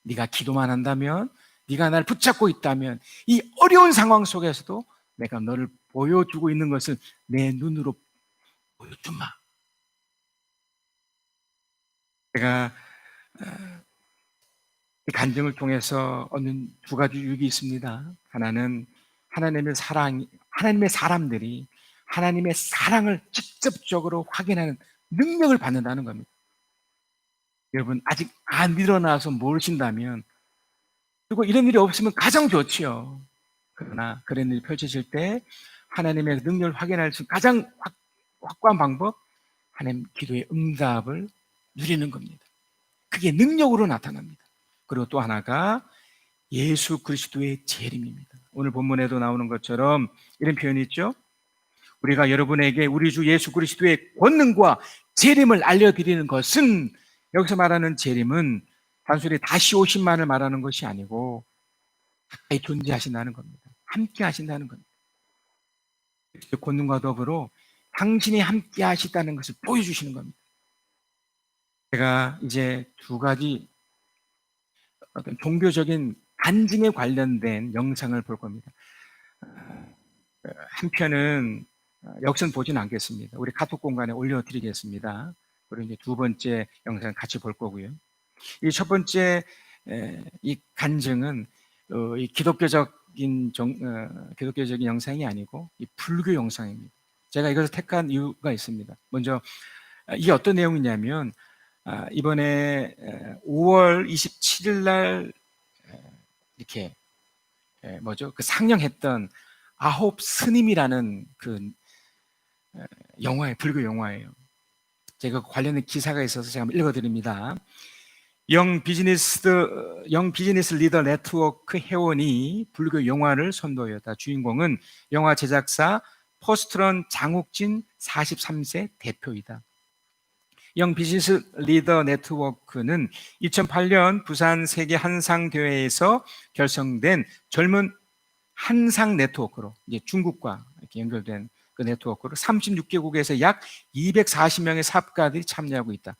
네가 기도만 한다면, 네가 나를 붙잡고 있다면 이 어려운 상황 속에서도 내가 너를 보여주고 있는 것을 내 눈으로 보여주마. 제가 이 간증을 통해서 얻는 두 가지 유익이 있습니다. 하나는 하나님의 사람들이 하나님의 사랑을 직접적으로 확인하는 능력을 받는다는 겁니다. 여러분 아직 안 일어나서 모르신다면 그리고 이런 일이 없으면 가장 좋지요. 그러나 그런 일이 펼쳐질 때 하나님의 능력을 확인할 수 있는 가장 확고한 방법, 하나님 기도의 응답을 누리는 겁니다. 그게 능력으로 나타납니다. 그리고 또 하나가 예수 그리스도의 재림입니다. 오늘 본문에도 나오는 것처럼 이런 표현이 있죠. 우리가 여러분에게 우리 주 예수 그리스도의 권능과 재림을 알려드리는 것은, 여기서 말하는 재림은 단순히 다시 오신만을 말하는 것이 아니고 가까이 존재하신다는 겁니다. 함께 하신다는 겁니다. 그리스도의 권능과 더불어 당신이 함께 하시다는 것을 보여주시는 겁니다. 제가 이제 두 가지 어떤 종교적인 간증에 관련된 영상을 볼 겁니다. 한 편은 역선 보지는 않겠습니다. 우리 카톡 공간에 올려드리겠습니다. 그리고 이제 두 번째 영상 같이 볼 거고요. 이 첫 번째 이 간증은 이 기독교적인 영상이 아니고 이 불교 영상입니다. 제가 이것을 택한 이유가 있습니다. 먼저 이게 어떤 내용이냐면 이번에 5월 27일 날 이렇게 그 상영했던 아홉 스님이라는 그 불교 영화예요. 제가 관련된 기사가 있어서 제가 한번 읽어드립니다. 영 비즈니스 리더 네트워크 회원이 불교 영화를 선도하였다. 주인공은 영화 제작사 포스트런 장욱진 43세 대표이다. 영 비즈니스 리더 네트워크는 2008년 부산 세계 한상 대회에서 결성된 젊은 한상 네트워크로, 이제 중국과 이렇게 연결된 그 네트워크로 36개국에서 약 240명의 사업가들이 참여하고 있다.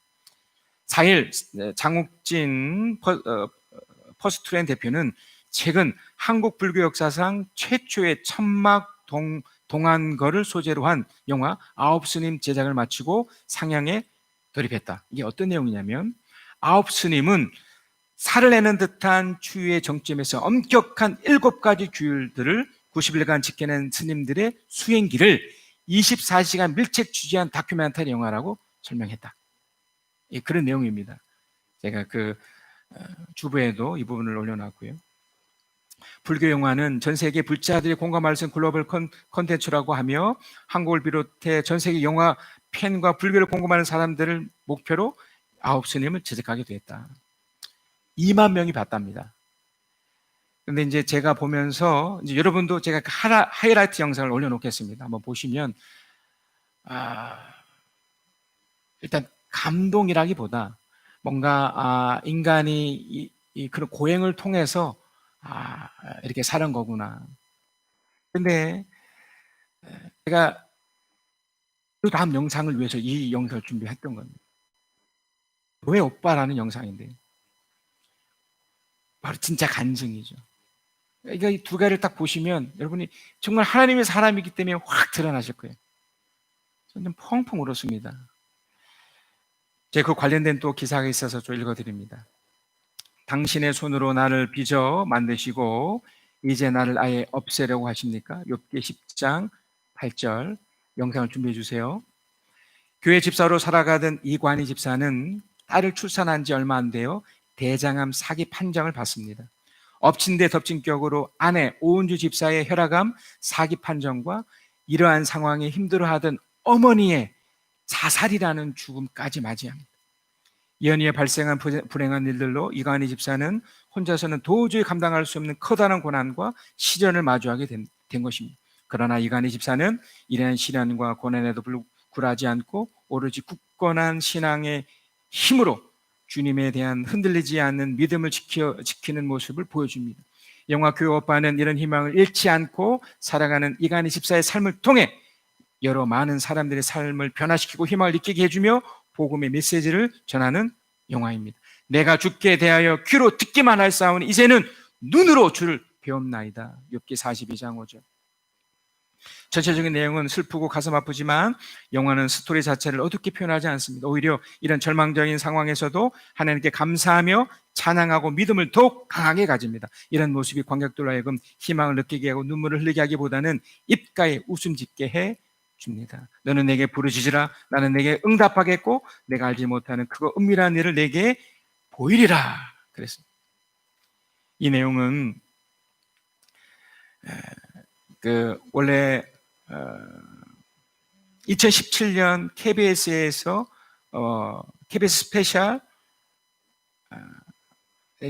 4일 장욱진 퍼스트렌 대표는 최근 한국 불교 역사상 최초의 천막 동안거를 소재로 한 영화 아홉 스님 제작을 마치고 상영에 돌입했다. 이게 어떤 내용이냐면, 아홉 스님은 살을 내는 듯한 추위의 정점에서 엄격한 7가지 규율들을 90일간 지켜낸 스님들의 수행기를 24시간 밀착 취재한 다큐멘터리 영화라고 설명했다. 그런 내용입니다. 제가 그 주부에도 이 부분을 올려놨고요. 불교 영화는 전 세계 불자들이 공감할 수 있는 글로벌 콘텐츠라고 하며 한국을 비롯해 전 세계 영화 팬과 불교를 공감하는 사람들을 목표로 아홉 스님을 제작하게 됐다. 2만 명이 봤답니다. 근데 이제 제가 보면서, 이제 여러분도 제가 그 하이라이트 영상을 올려놓겠습니다. 한번 보시면 일단 감동이라기보다 뭔가 인간이 그런 고행을 통해서 이렇게 사는 거구나. 근데 제가 그 다음 영상을 위해서 이 영상을 준비했던 겁니다. 왜 오빠라는 영상인데 바로 진짜 간증이죠. 그러니까 이 두 가지를 딱 보시면 여러분이 정말 하나님의 사람이기 때문에 확 드러나실 거예요. 저는 펑펑 울었습니다. 제가 그 관련된 또 기사가 있어서 좀 읽어드립니다. 당신의 손으로 나를 빚어 만드시고 이제 나를 아예 없애려고 하십니까? 욥기 10장 8절 영상을 준비해 주세요. 교회 집사로 살아가던 이관희 집사는 딸을 출산한 지 얼마 안 돼요. 대장암 사기 판정을 받습니다. 엎친 데 덮친 격으로 아내 오은주 집사의 혈압암 사기 판정과 이러한 상황에 힘들어하던 어머니의 자살이라는 죽음까지 맞이합니다. 연이에 발생한 불행한 일들로 이관희 집사는 혼자서는 도저히 감당할 수 없는 커다란 고난과 시련을 마주하게 된 것입니다. 그러나 이관희 집사는 이러한 시련과 고난에도 굴하지 않고 오로지 굳건한 신앙의 힘으로 주님에 대한 흔들리지 않는 믿음을 지키는 모습을 보여줍니다. 영화 교회 오빠는 이런 희망을 잃지 않고 살아가는 이관희 집사의 삶을 통해 여러 많은 사람들의 삶을 변화시키고 희망을 느끼게 해주며 복음의 메시지를 전하는 영화입니다. 내가 주께 대하여 귀로 듣기만 할 사오니 이제는 눈으로 주를 배움나이다. 욥기 42장 5절. 전체적인 내용은 슬프고 가슴 아프지만 영화는 스토리 자체를 어둡게 표현하지 않습니다. 오히려 이런 절망적인 상황에서도 하나님께 감사하며 찬양하고 믿음을 더욱 강하게 가집니다. 이런 모습이 관객들로 하여금 희망을 느끼게 하고 눈물을 흘리게 하기보다는 입가에 웃음 짓게 해 줍니다. 너는 내게 부르짖으라. 나는 내게 응답하겠고 내가 알지 못하는 그거 은밀한 일을 내게 보이리라. 그랬습니다. 이 내용은 원래 2017년 KBS에서 KBS 스페셜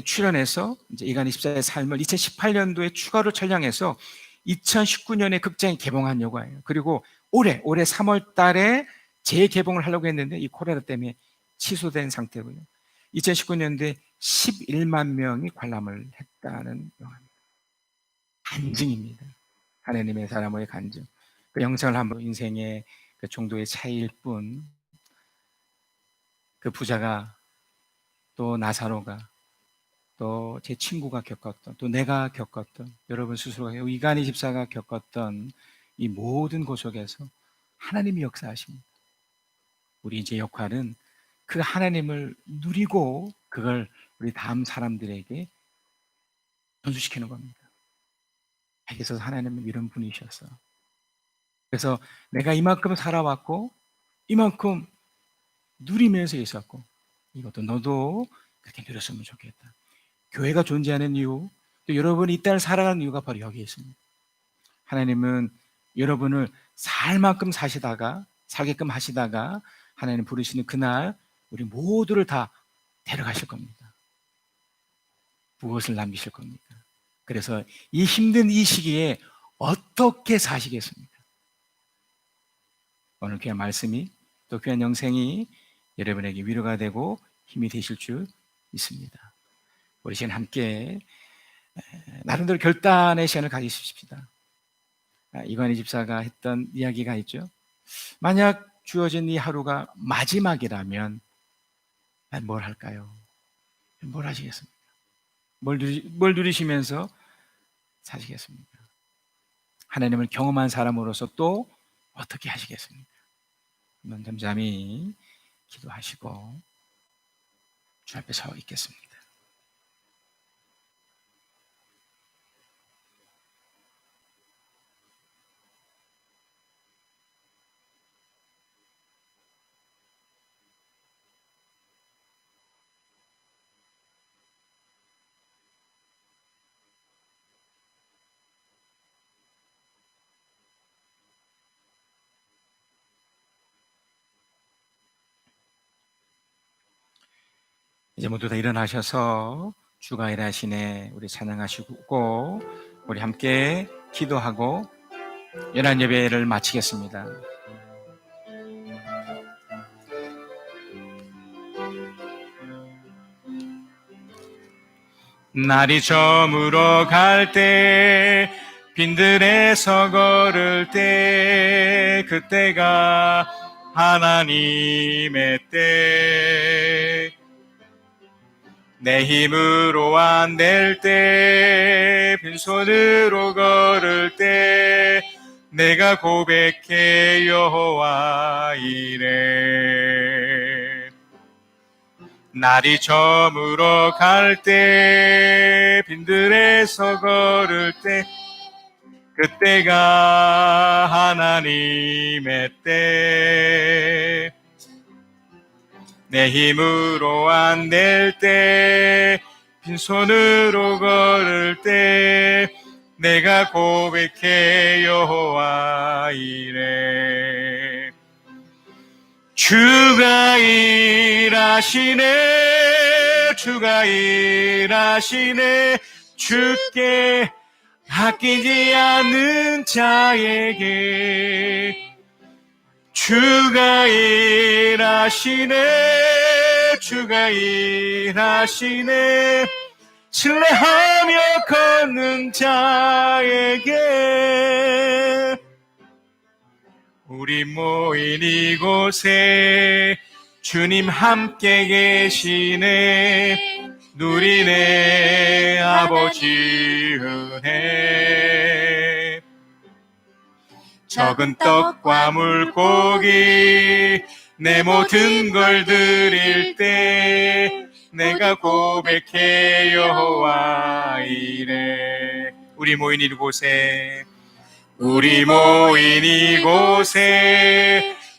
출연해서 이제 이관희 집사의 삶을 2018년도에 추가로 촬영해서 2019년에 극장이 개봉한 영화예요. 그리고 올해 3월 달에 재개봉을 하려고 했는데 이 코로나 때문에 취소된 상태고요. 2019년도에 11만 명이 관람을 했다는 영화입니다. 간증입니다. 하나님의 사람의 간증. 그 영상을 한번 인생의 그 정도의 차이일 뿐, 그 부자가 또 나사로가 또 제 친구가 겪었던, 또 내가 겪었던, 여러분 스스로가 이간희 집사가 겪었던 이 모든 곳 속에서 하나님이 역사하십니다. 우리 이제 역할은 그 하나님을 누리고 그걸 우리 다음 사람들에게 전수시키는 겁니다. 그래서 하나님은 이런 분이셨어. 그래서 내가 이만큼 살아왔고 이만큼 누리면서 있었고 이것도 너도 그렇게 누렸으면 좋겠다. 교회가 존재하는 이유, 또 여러분이 이 땅을 살아가는 이유가 바로 여기에 있습니다. 하나님은 여러분을 살 만큼 살게끔 하시다가 하나님 부르시는 그날 우리 모두를 다 데려가실 겁니다. 무엇을 남기실 겁니까? 그래서 이 힘든 이 시기에 어떻게 사시겠습니까? 오늘 귀한 말씀이, 또 귀한 영생이 여러분에게 위로가 되고 힘이 되실 줄 믿습니다. 우리 시간 함께 나름대로 결단의 시간을 가지십시다. 이관희 집사가 했던 이야기가 있죠. 만약 주어진 이 하루가 마지막이라면 뭘 할까요? 뭘 하시겠습니까? 뭘 누리시면서 사시겠습니까? 하나님을 경험한 사람으로서 또 어떻게 하시겠습니까? 한번 잠잠히 기도하시고 주 앞에 서 있겠습니다. 이제 모두 다 일어나셔서 주가 일하시네 우리 찬양하시고 우리 함께 기도하고 연한 예배를 마치겠습니다. 날이 저물어 갈 때 빈들에서 걸을 때 그때가 하나님의 때 내 힘으로 안 될 때 빈손으로 걸을 때 내가 고백해 여호와 이래 날이 저물어 갈 때 빈들에서 걸을 때 그때가 하나님의 때 내 힘으로 안 될 때 빈손으로 걸을 때 내가 고백해 여호와 이래 주가 일하시네 주가 일하시네 주께 아끼지 않는 자에게 주가 일하시네 주가 일하시네 신뢰하며 걷는 자에게 우리 모인 이곳에 주님 함께 계시네 누리네 아버지 은혜 적은 떡과 물고기 내 모든 걸 드릴 때 내가 고백해 여호와 이래 우리 모인 이곳에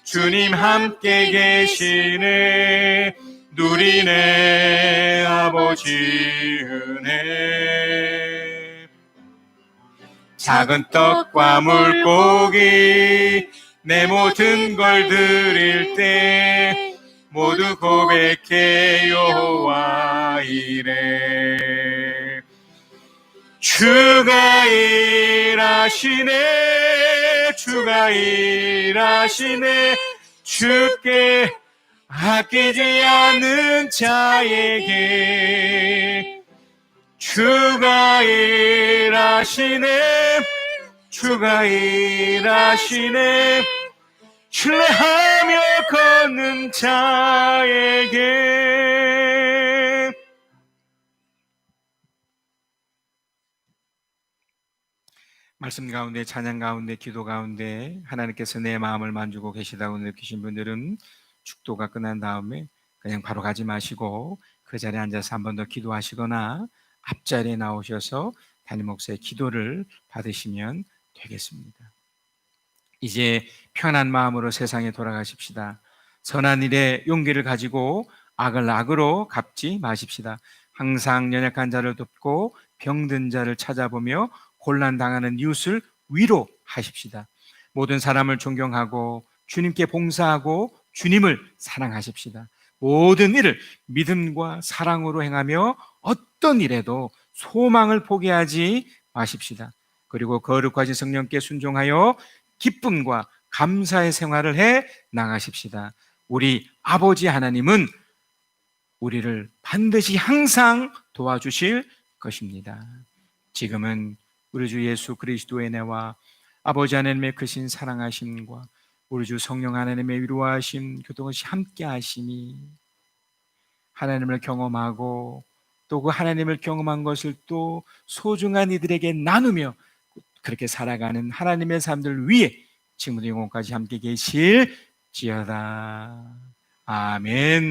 주님 함께 계시네 누리네 아버지 은혜 작은 떡과 물고기 내 모든 걸 드릴 때 모두 고백해 여호와 이래 주가 일하시네 주가 일하시네 주께 아끼지 않는 자에게 주가 일하시네, 주가 일하시네, 신뢰하며 걷는 자에게. 말씀 가운데, 찬양 가운데, 기도 가운데 하나님께서 내 마음을 만지고 계시다고 느끼신 분들은 축도가 끝난 다음에 그냥 바로 가지 마시고 그 자리에 앉아서 한 번 더 기도하시거나 앞자리에 나오셔서 담임 목사의 기도를 받으시면 되겠습니다. 이제 편한 마음으로 세상에 돌아가십시다. 선한 일에 용기를 가지고 악을 악으로 갚지 마십시다. 항상 연약한 자를 돕고 병든 자를 찾아보며 곤란당하는 이웃을 위로하십시다. 모든 사람을 존경하고 주님께 봉사하고 주님을 사랑하십시다. 모든 일을 믿음과 사랑으로 행하며 어떤 일에도 소망을 포기하지 마십시다. 그리고 거룩하신 성령께 순종하여 기쁨과 감사의 생활을 해 나가십시다. 우리 아버지 하나님은 우리를 반드시 항상 도와주실 것입니다. 지금은 우리 주 예수 그리스도의 은혜와 아버지 하나님의 크신 사랑하심과 우리 주 성령 하나님의 위로하심, 교통없이 함께 하심이 하나님을 경험하고 또 그 하나님을 경험한 것을 또 소중한 이들에게 나누며 그렇게 살아가는 하나님의 사람들 위해 지금부터 영원까지 함께 계실지어다. 아멘.